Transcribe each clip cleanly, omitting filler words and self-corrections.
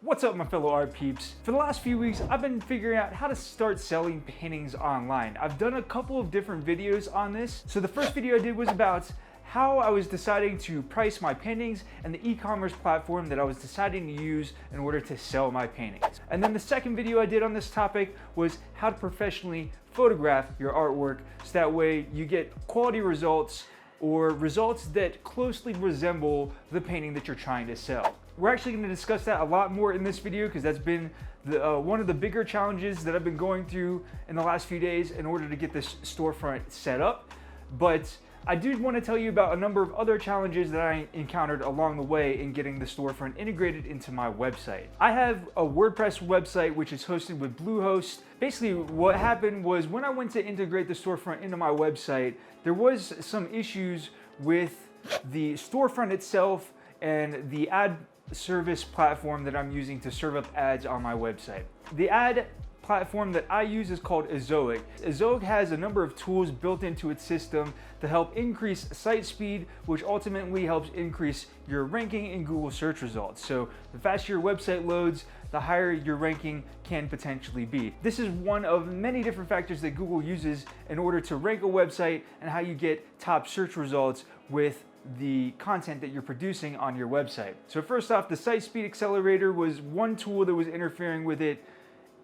What's up, my fellow art peeps? For the last few weeks, I've been figuring out how to start selling paintings online. I've done a couple of different videos on this. So the first video I did was about how I was deciding to price my paintings and the e-commerce platform that I was deciding to use in order to sell my paintings. And then the second video I did on this topic was how to professionally photograph your artwork so that way you get quality results or results that closely resemble the painting that you're trying to sell. We're actually going to discuss that a lot more in this video because that's been one of the bigger challenges that I've been going through in the last few days in order to get this storefront set up. But I do want to tell you about a number of other challenges that I encountered along the way in getting the storefront integrated into my website. I have a WordPress website which is hosted with Bluehost. Basically what happened was when I went to integrate the storefront into my website, there was some issues with the storefront itself and the ad service platform that I'm using to serve up ads on my website. The ad platform that I use is called Ecwid. Ecwid has a number of tools built into its system to help increase site speed, which ultimately helps increase your ranking in Google search results. So the faster your website loads, the higher your ranking can potentially be. This is one of many different factors that Google uses in order to rank a website and how you get top search results with the content that you're producing on your website. So first off, the site speed accelerator was one tool that was interfering with it,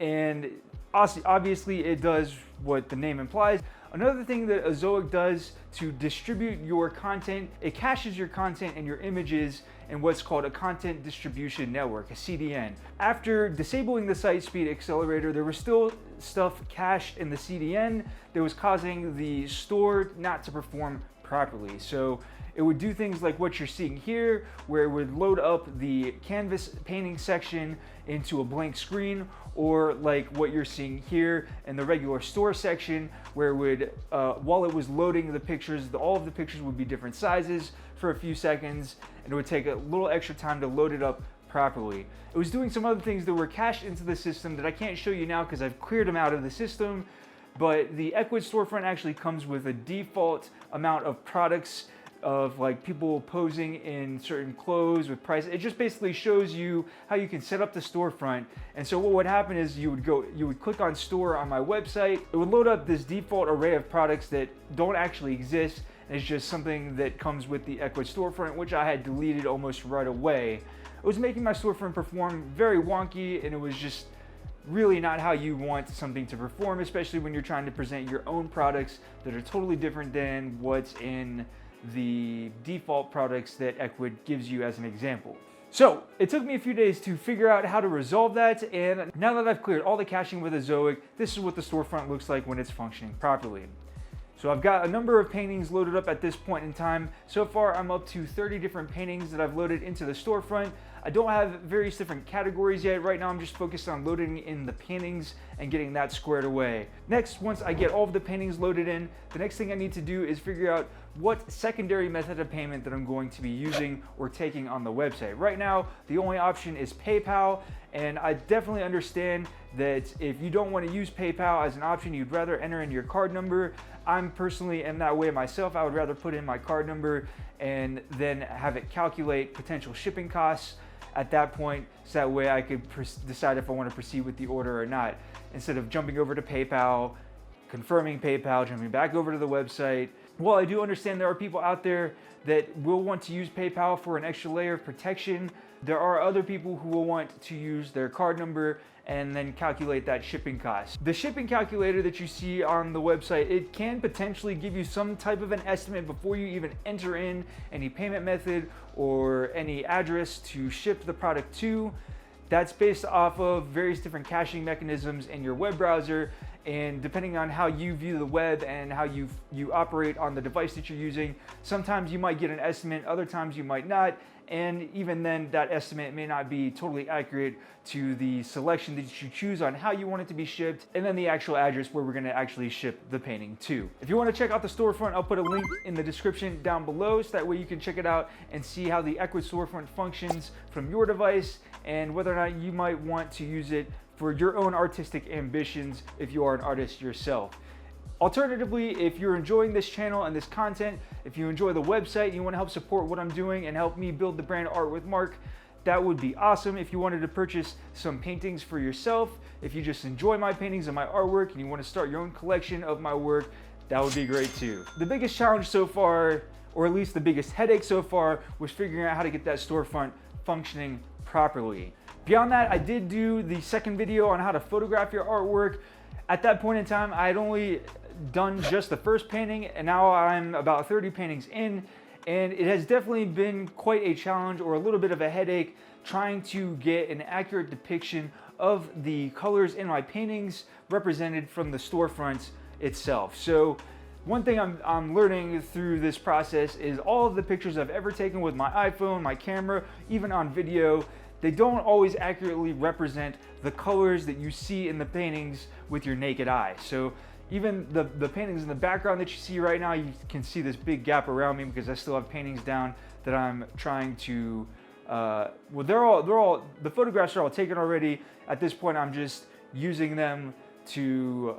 and obviously it does what the name implies. Another thing that Ecwid does to distribute your content, it caches your content and your images in what's called a content distribution network, a CDN. After disabling the site speed accelerator, there was still stuff cached in the CDN that was causing the store not to perform properly. So it would do things like what you're seeing here, where it would load up the canvas painting section into a blank screen, or like what you're seeing here in the regular store section, where it would, while it was loading the pictures, all of the pictures would be different sizes for a few seconds, and it would take a little extra time to load it up properly. It was doing some other things that were cached into the system that I can't show you now because I've cleared them out of the system, but the Ecwid storefront actually comes with a default amount of products of like people posing in certain clothes with price. It just basically shows you how you can set up the storefront. And so what would happen is you would click on store on my website. It would load up this default array of products that don't actually exist. And it's just something that comes with the Ecwid storefront, which I had deleted almost right away. It was making my storefront perform very wonky, and it was just really not how you want something to perform, especially when you're trying to present your own products that are totally different than what's in the default products that Ecwid gives you as an example. So it took me a few days to figure out how to resolve that, and now that I've cleared all the caching with Ecwid, this is what the storefront looks like when it's functioning properly. So I've got a number of paintings loaded up at this point in time. So far I'm up to 30 different paintings that I've loaded into the storefront. I don't have various different categories yet. Right now I'm just focused on loading in the paintings and getting that squared away. Next, once I get all of the paintings loaded in, the next thing I need to do is figure out what secondary method of payment that I'm going to be using or taking on the website. Right now, the only option is PayPal, and I definitely understand that if you don't want to use PayPal as an option, you'd rather enter in your card number. I'm personally in that way myself. I would rather put in my card number and then have it calculate potential shipping costs at that point, so that way I could decide if I want to proceed with the order or not, instead of jumping over to PayPal, confirming PayPal, jumping back over to the website. While I do understand there are people out there that will want to use PayPal for an extra layer of protection, there are other people who will want to use their card number and then calculate that shipping cost. The shipping calculator that you see on the website, it can potentially give you some type of an estimate before you even enter in any payment method or any address to ship the product to. That's based off of various different caching mechanisms in your web browser, and depending on how you view the web and how you operate on the device that you're using, sometimes you might get an estimate, other times you might not, and even then that estimate may not be totally accurate to the selection that you choose on how you want it to be shipped, and then the actual address where we're going to actually ship the painting to. If you want to check out the storefront, I'll put a link in the description down below, so that way you can check it out and see how the Ecwid storefront functions from your device and whether or not you might want to use it for your own artistic ambitions if you are an artist yourself. Alternatively, if you're enjoying this channel and this content, if you enjoy the website and you want to help support what I'm doing and help me build the brand ArtWithMarc, that would be awesome. If you wanted to purchase some paintings for yourself, if you just enjoy my paintings and my artwork and you want to start your own collection of my work, that would be great too. The biggest challenge so far, or at least the biggest headache so far, was figuring out how to get that storefront functioning properly. Beyond that, I did do the second video on how to photograph your artwork. At that point in time, I had only done just the first painting, and now I'm about 30 paintings in, and it has definitely been quite a challenge, or a little bit of a headache, trying to get an accurate depiction of the colors in my paintings represented from the storefront itself. So one thing I'm learning through this process is all of the pictures I've ever taken with my iPhone, my camera, even on video, they don't always accurately represent the colors that you see in the paintings with your naked eye. So even the paintings in the background that you see right now, you can see this big gap around me because I still have paintings down that I'm trying to, well, the photographs are all taken already. At this point, I'm just using them to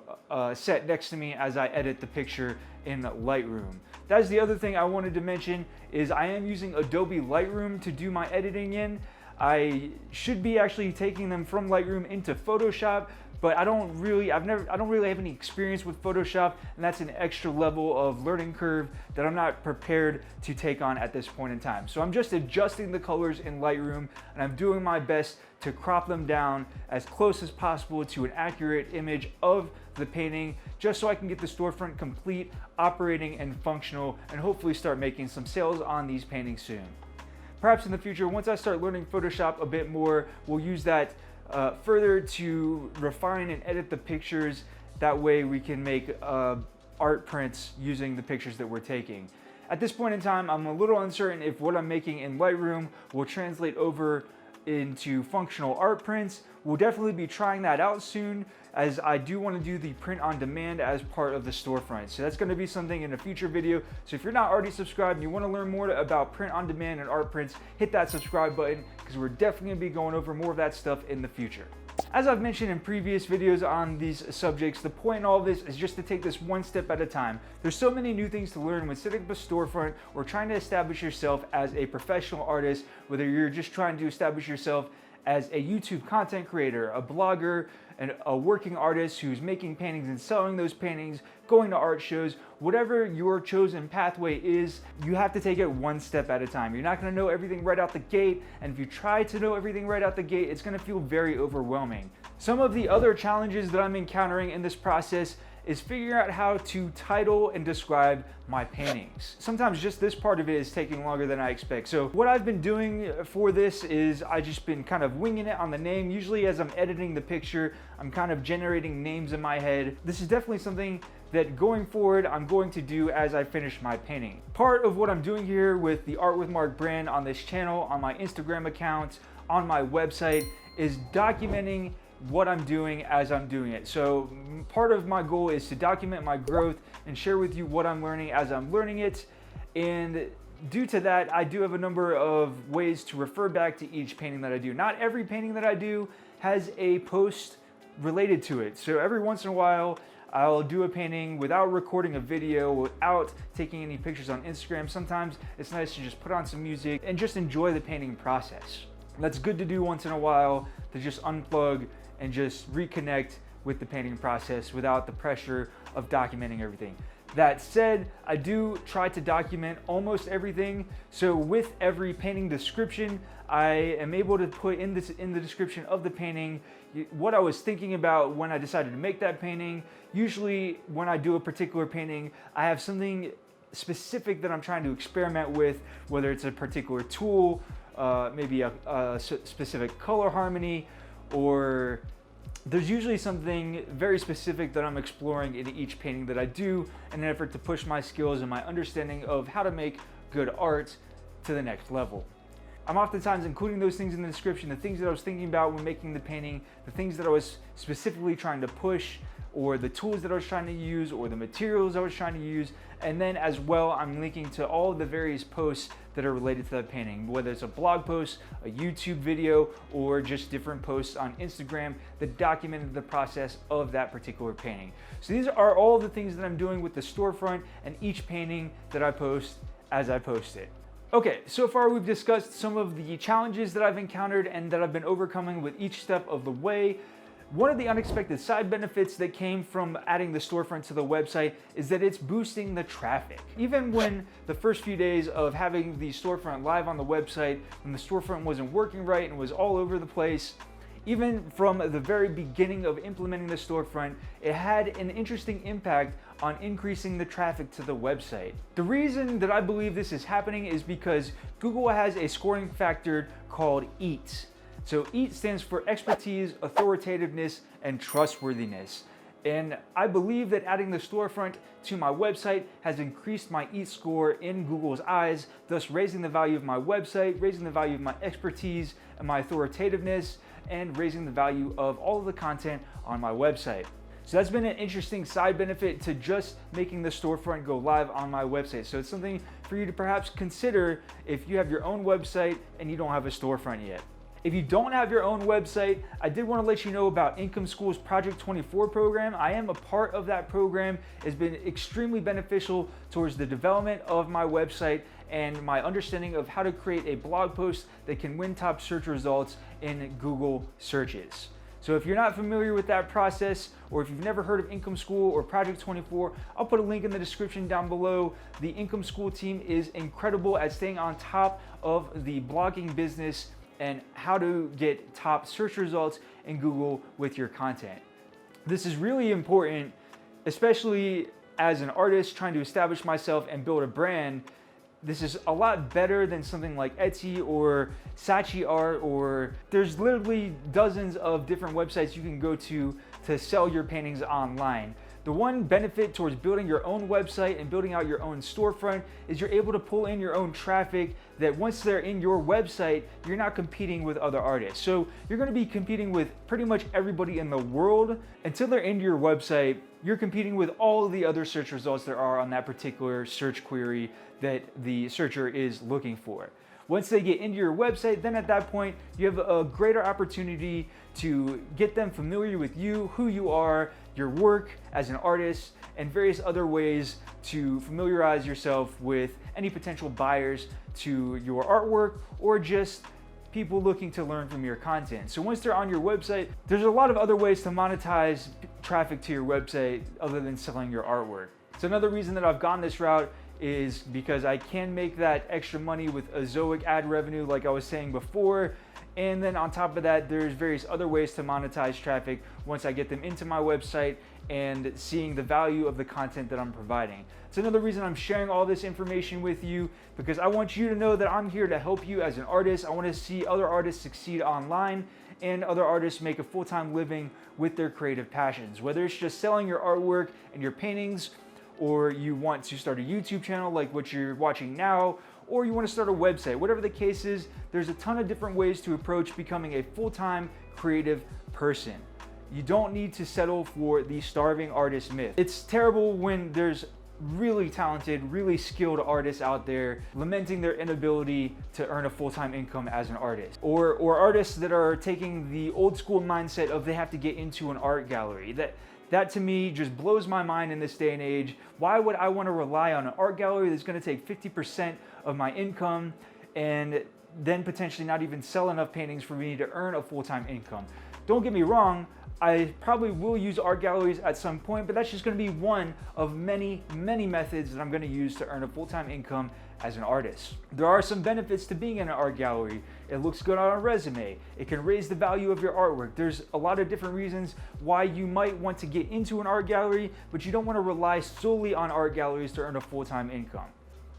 set next to me as I edit the picture in Lightroom. That's the other thing I wanted to mention, is I am using Adobe Lightroom to do my editing in. I should be actually taking them from Lightroom into Photoshop, but I don't really have any experience with Photoshop, and that's an extra level of learning curve that I'm not prepared to take on at this point in time. So I'm just adjusting the colors in Lightroom, and I'm doing my best to crop them down as close as possible to an accurate image of the painting, just so I can get the storefront complete, operating, and functional, and hopefully start making some sales on these paintings soon. Perhaps in the future, once I start learning Photoshop a bit more, we'll use that further to refine and edit the pictures. That way we can make art prints using the pictures that we're taking. At this point in time, I'm a little uncertain if what I'm making in Lightroom will translate over into functional art prints. We'll definitely be trying that out soon, as I do want to do the print on demand as part of the storefront. So that's going to be something in a future video. So if you're not already subscribed and you want to learn more about print on demand and art prints, hit that subscribe button, because we're definitely going to be going over more of that stuff in the future. As I've mentioned in previous videos on these subjects, the point in all of this is just to take this one step at a time. There's so many new things to learn when setting up a storefront or trying to establish yourself as a professional artist, whether you're just trying to establish yourself as a YouTube content creator, a blogger, and a working artist who's making paintings and selling those paintings, going to art shows, whatever your chosen pathway is, you have to take it one step at a time. You're not going to know everything right out the gate, and if you try to know everything right out the gate, it's going to feel very overwhelming. Some of the other challenges that I'm encountering in this process is figuring out how to title and describe my paintings. Sometimes just this part of it is taking longer than I expect. So what I've been doing for this is I've just been kind of winging it on the name. Usually as I'm editing the picture, I'm kind of generating names in my head. This is definitely something that going forward I'm going to do as I finish my painting. Part of what I'm doing here with the ArtWithMarc brand on this channel, on my Instagram account, on my website, is documenting what I'm doing as I'm doing it. So part of my goal is to document my growth and share with you what I'm learning as I'm learning it. And due to that, I do have a number of ways to refer back to each painting that I do. Not every painting that I do has a post related to it. So every once in a while, I'll do a painting without recording a video, without taking any pictures on Instagram. Sometimes it's nice to just put on some music and just enjoy the painting process. That's good to do once in a while, to just unplug and just reconnect with the painting process without the pressure of documenting everything. That said, I do try to document almost everything. So with every painting description, I am able to put in the description of the painting what I was thinking about when I decided to make that painting. Usually when I do a particular painting, I have something specific that I'm trying to experiment with, whether it's a particular tool, maybe a specific color harmony, or there's usually something very specific that I'm exploring in each painting that I do in an effort to push my skills and my understanding of how to make good art to the next level. I'm oftentimes including those things in the description, the things that I was thinking about when making the painting, the things that I was specifically trying to push, or the tools that I was trying to use, or the materials I was trying to use. And then as well, I'm linking to all of the various posts that are related to that painting, whether it's a blog post, a YouTube video, or just different posts on Instagram that documented the process of that particular painting. So these are all the things that I'm doing with the storefront and each painting that I post as I post it. Okay, so far we've discussed some of the challenges that I've encountered and that I've been overcoming with each step of the way. One of the unexpected side benefits that came from adding the storefront to the website is that it's boosting the traffic. Even when the first few days of having the storefront live on the website, when the storefront wasn't working right and was all over the place, even from the very beginning of implementing the storefront, it had an interesting impact on increasing the traffic to the website. The reason that I believe this is happening is because Google has a scoring factor called EAT. So EAT stands for expertise, authoritativeness, and trustworthiness. And I believe that adding the storefront to my website has increased my EAT score in Google's eyes, thus raising the value of my website, raising the value of my expertise and my authoritativeness, and raising the value of all of the content on my website. So that's been an interesting side benefit to just making the storefront go live on my website. So it's something for you to perhaps consider if you have your own website and you don't have a storefront yet. If you don't have your own website, I did want to let you know about Income School's Project 24 program. I am a part of that program. It's been extremely beneficial towards the development of my website and my understanding of how to create a blog post that can win top search results in Google searches. So if you're not familiar with that process, or if you've never heard of Income School or Project 24, I'll put a link in the description down below. The Income School team is incredible at staying on top of the blogging business and how to get top search results in Google with your content. This is really important, especially as an artist trying to establish myself and build a brand. This is a lot better than something like Etsy or Saatchi Art, or there's literally dozens of different websites you can go to sell your paintings online. The one benefit towards building your own website and building out your own storefront is you're able to pull in your own traffic that once they're in your website, you're not competing with other artists. So you're gonna be competing with pretty much everybody in the world. Until they're into your website, you're competing with all of the other search results there are on that particular search query that the searcher is looking for. Once they get into your website, then at that point, you have a greater opportunity to get them familiar with you, who you are, your work as an artist, and various other ways to familiarize yourself with any potential buyers to your artwork or just people looking to learn from your content. So once they're on your website, there's a lot of other ways to monetize traffic to your website other than selling your artwork. So another reason that I've gone this route is because I can make that extra money with Ezoic ad revenue like I was saying before. And then on top of that, there's various other ways to monetize traffic once I get them into my website and seeing the value of the content that I'm providing. It's another reason I'm sharing all this information with you, because I want you to know that I'm here to help you as an artist. I want to see other artists succeed online and other artists make a full-time living with their creative passions. Whether it's just selling your artwork and your paintings, or you want to start a YouTube channel like what you're watching now, or you want to start a website. Whatever the case is, there's a ton of different ways to approach becoming a full-time creative person. You don't need to settle for the starving artist myth. It's terrible when there's really talented, really skilled artists out there lamenting their inability to earn a full-time income as an artist. Or artists that are taking the old school mindset of they have to get into an art gallery. That to me just blows my mind in this day and age. Why would I want to rely on an art gallery that's going to take 50% of my income and then potentially not even sell enough paintings for me to earn a full-time income? Don't get me wrong, I probably will use art galleries at some point, but that's just going to be one of many, many methods that I'm going to use to earn a full-time income as an artist. There are some benefits to being in an art gallery. It looks good on a resume. It can raise the value of your artwork. There's a lot of different reasons why you might want to get into an art gallery, but you don't want to rely solely on art galleries to earn a full-time income.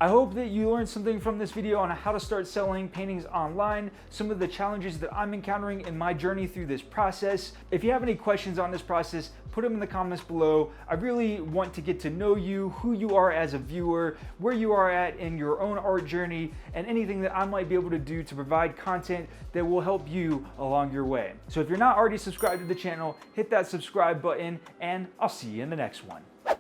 I hope that you learned something from this video on how to start selling paintings online, some of the challenges that I'm encountering in my journey through this process. If you have any questions on this process, put them in the comments below. I really want to get to know you, who you are as a viewer, where you are at in your own art journey, and anything that I might be able to do to provide content that will help you along your way. So if you're not already subscribed to the channel, hit that subscribe button, and I'll see you in the next one.